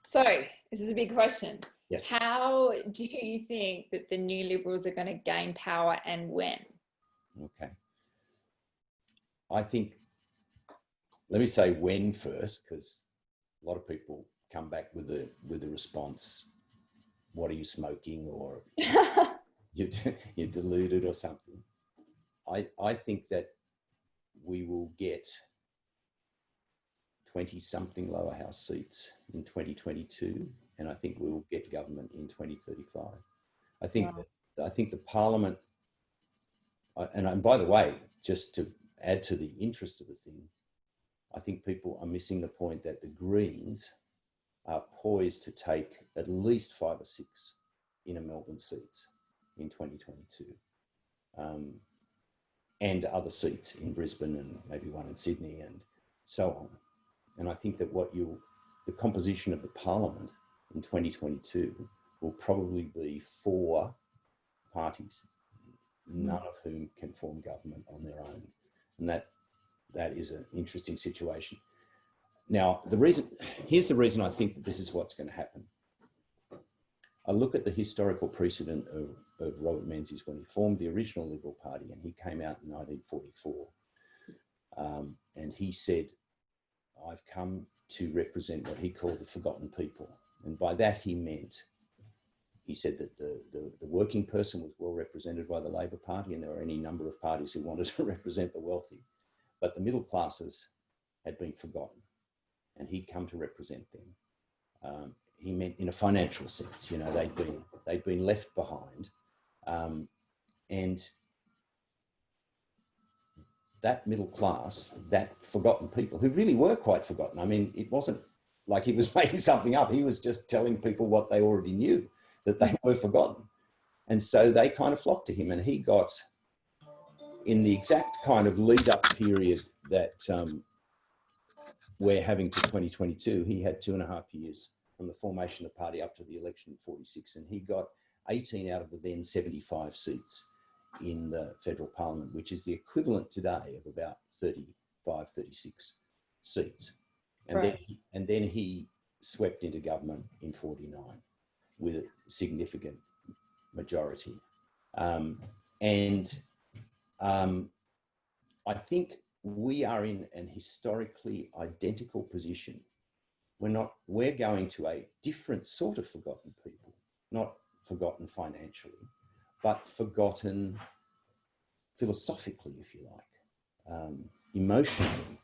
So this is a big question. Yes. How do you think that the new Liberals are going to gain power and when? Okay. I think, let me say when first, because a lot of people come back with the response, what are you smoking, or you're deluded or something. I think that we will get 20-something lower house seats in 2022, and I think we will get government in 2035. I think Wow. I think the Parliament, and by the way, just to add to the interest of the thing, I think people are missing the point that the Greens are poised to take at least 5 or 6 inner Melbourne seats in 2022, and other seats in Brisbane and maybe one in Sydney and so on. And I think that the composition of the Parliament in 2022 will probably be 4 parties, none of whom can form government on their own. And that is an interesting situation. Now, here's the reason I think that this is what's going to happen. I look at the historical precedent of Robert Menzies when he formed the original Liberal Party, and he came out in 1944. And he said, I've come to represent what he called the forgotten people. And by that he meant, he said that the working person was well represented by the Labor Party, and there were any number of parties who wanted to represent the wealthy. But the middle classes had been forgotten, and he'd come to represent them. He meant in a financial sense, you know, they'd been left behind. And that middle class, that forgotten people, who really were quite forgotten. I mean, it wasn't like he was making something up. He was just telling people what they already knew, that they were forgotten. And so they kind of flocked to him, and he got, in the exact kind of lead up period that we're having to 2022, he had 2.5 years from the formation of the party up to the election in 46, and he got 18 out of the then 75 seats in the federal parliament, which is the equivalent today of about 35, 36 seats. And, right. then he swept into government in 49 with a significant majority. I think we are in an historically identical position. We're going to a different sort of forgotten people, not forgotten financially, but forgotten philosophically, if you like, emotionally.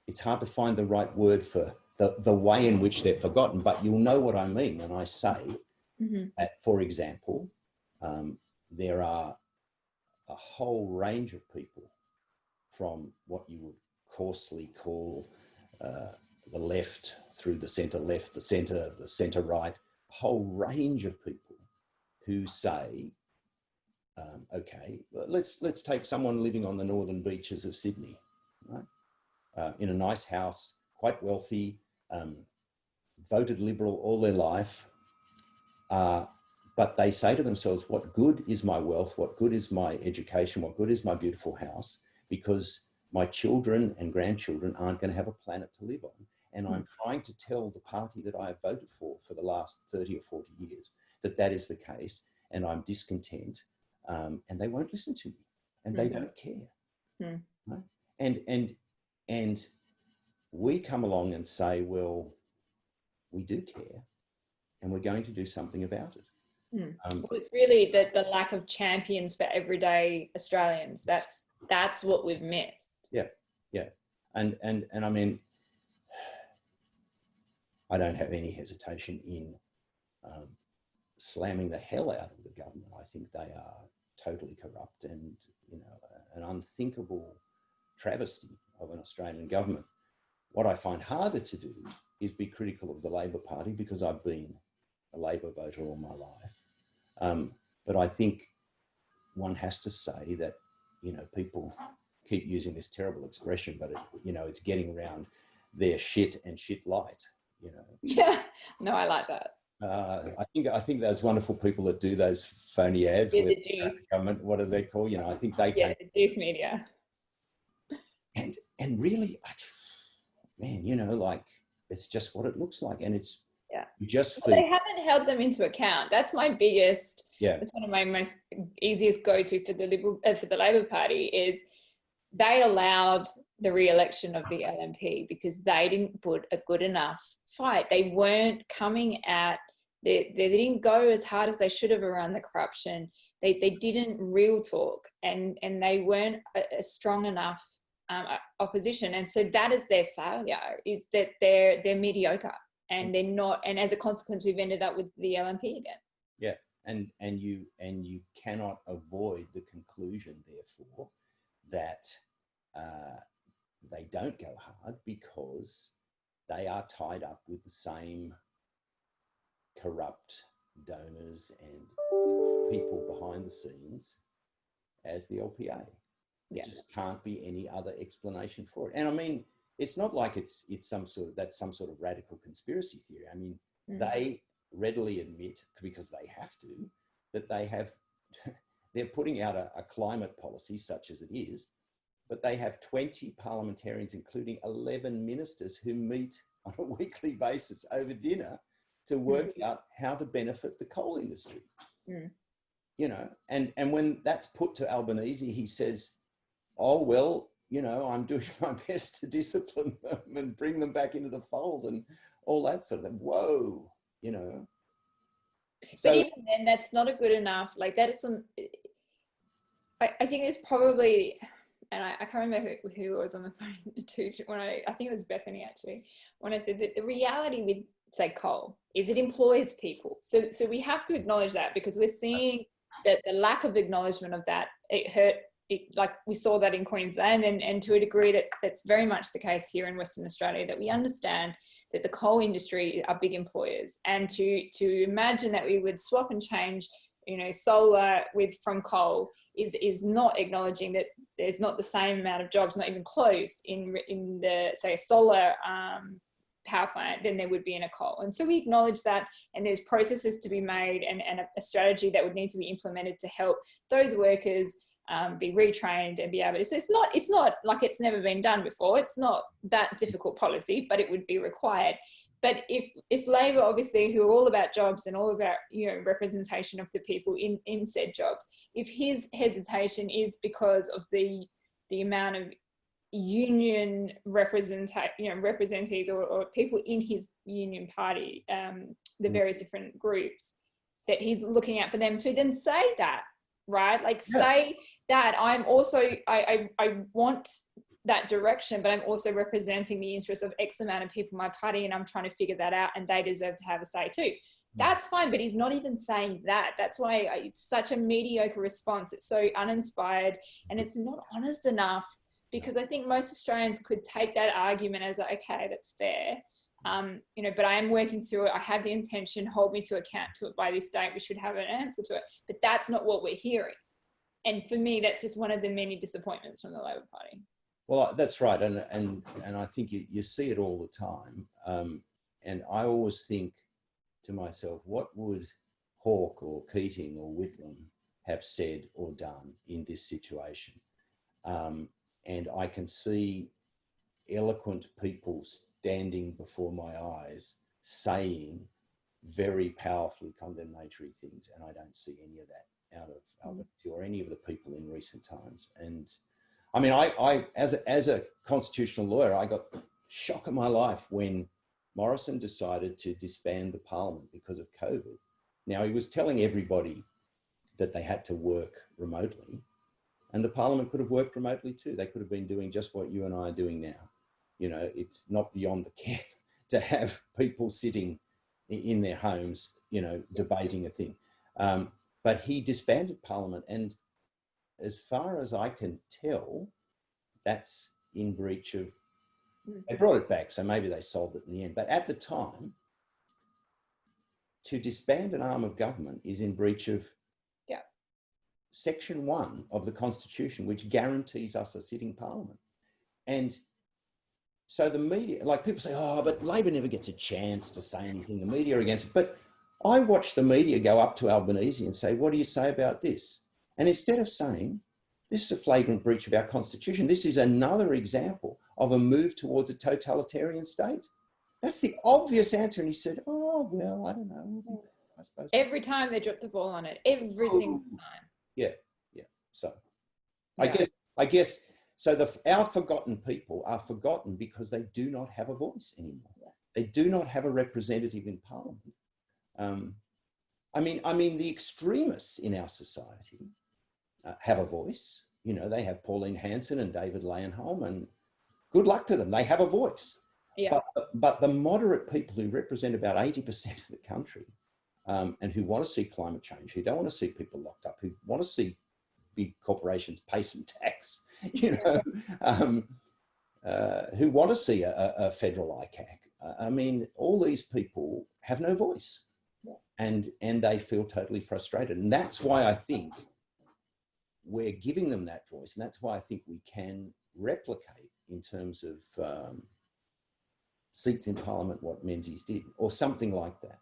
It's hard to find the right word for the way in which they're forgotten, but you'll know what I mean when I say that, for example, there are a whole range of people from what you would coarsely call the left through the centre left, the centre right, a whole range of people who say, okay, let's take someone living on the northern beaches of Sydney, right? In a nice house, quite wealthy, voted Liberal all their life, but they say to themselves, what good is my wealth? What good is my education? What good is my beautiful house? Because my children and grandchildren aren't going to have a planet to live on. And I'm trying to tell the party that I have voted for the last 30 or 40 years that is the case, and I'm discontent, and they won't listen to me, and they don't care. Right? And we come along and say, well, we do care, and we're going to do something about it. Well, it's really the lack of champions for everyday Australians. That's what we've missed. Yeah. And I mean, I don't have any hesitation in slamming the hell out of the government. I think they are totally corrupt and, you know, an unthinkable travesty of an Australian government. What I find harder to do is be critical of the Labor Party, because I've been a Labor voter all my life. But I think one has to say that, you know, people keep using this terrible expression, but it's getting around their shit and shit light, you know. Yeah, no, I like that. I think those wonderful people that do those phony ads with the government, what do they call? You know, I think they the juice media. And really, man, you know, like it's just what it looks like. And it's, Yeah. you just Well, feel, they haven't held them into account. That's my biggest, yeah, it's one of my most easiest go-to for the for the Labor Party is they allowed the re-election of the LNP because they didn't put a good enough fight. They weren't coming at, they didn't go as hard as they should have around the corruption. They didn't real talk, and they weren't a strong enough opposition. And so that is their failure, is that they're mediocre, and they're not, and as a consequence we've ended up with the LNP again. yeah. And you cannot avoid the conclusion, therefore, that they don't go hard because they are tied up with the same corrupt donors and people behind the scenes as the LPA. There just can't be any other explanation for it. And I mean, it's not like it's some sort of radical conspiracy theory. I mean, they readily admit, because they have to, that they're putting out a climate policy such as it is, but they have 20 parliamentarians, including 11 ministers, who meet on a weekly basis over dinner to work out how to benefit the coal industry. You know, and when that's put to Albanese, he says, oh, well, you know, I'm doing my best to discipline them and bring them back into the fold and all that sort of thing. Whoa, you know. But even then, that's not a good enough, like that isn't, I think it's probably, and I can't remember who was on the phone to when I think it was Bethany actually, when I said that the reality with, say, coal is it employs people. So we have to acknowledge that, because we're seeing that the lack of acknowledgement of that, it hurt. Like we saw that in Queensland, and to a degree that's very much the case here in Western Australia, that we understand that the coal industry are big employers, and to imagine that we would swap and change, you know, solar from coal is not acknowledging that there's not the same amount of jobs, not even close, in the, say, a solar power plant than there would be in a coal. And so we acknowledge that, and there's processes to be made, and a strategy that would need to be implemented to help those workers be retrained and be able to. So it's not like it's never been done before. It's not that difficult policy, but it would be required. But if Labor, obviously, who are all about jobs and all about, you know, representation of the people in said jobs, if his hesitation is because of the amount of union representatives or people in his union party, the various different groups, that he's looking out for them too, then say that, right? Like, say that I'm also, I want that direction, but I'm also representing the interests of X amount of people in my party, and I'm trying to figure that out, and they deserve to have a say too. That's fine, but he's not even saying that. That's why it's such a mediocre response. It's so uninspired, and it's not honest enough, because I think most Australians could take that argument as, okay, that's fair. You know, but I am working through it. I have the intention, hold me to account to it by this date. We should have an answer to it. But that's not what we're hearing. And for me, that's just one of the many disappointments from the Labor Party. Well, that's right. And I think you see it all the time. And I always think to myself, what would Hawke or Keating or Whitlam have said or done in this situation? And I can see eloquent people standing before my eyes saying very powerfully condemnatory things, and I don't see any of that out of Albanese or any of the people in recent times. And I mean, I as a constitutional lawyer, I got the shock of my life when Morrison decided to disband the parliament because of COVID. Now, he was telling everybody that they had to work remotely, and the parliament could have worked remotely too. They could have been doing just what you and I are doing now. You know, it's not beyond the care to have people sitting in their homes, you know, debating a thing. But he disbanded Parliament, and as far as I can tell, that's in breach of, they brought it back, so maybe they solved it in the end. But at the time, to disband an arm of government is in breach of Section 1 of the Constitution, which guarantees us a sitting Parliament. And so the media, like people say, oh, but Labor never gets a chance to say anything. The media are against it. But I watch the media go up to Albanese and say, what do you say about this? And instead of saying, this is a flagrant breach of our Constitution, this is another example of a move towards a totalitarian state. That's the obvious answer. And he said, oh, well, I don't know. I suppose. Every time they drop the ball on it, every single time. Yeah, yeah. So Yeah. I guess, so our forgotten people are forgotten because they do not have a voice anymore. Yeah. They do not have a representative in Parliament. I mean, the extremists in our society have a voice. You know, they have Pauline Hanson and David Leyenholm, and good luck to them. They have a voice. Yeah. But the moderate people who represent about 80% of the country, and who want to see climate change, who don't want to see people locked up, who want to see big corporations pay some tax, you know, who want to see a federal ICAC. I mean, all these people have no voice. And they feel totally frustrated. And that's why I think we're giving them that voice. And that's why I think we can replicate in terms of seats in Parliament what Menzies did, or something like that.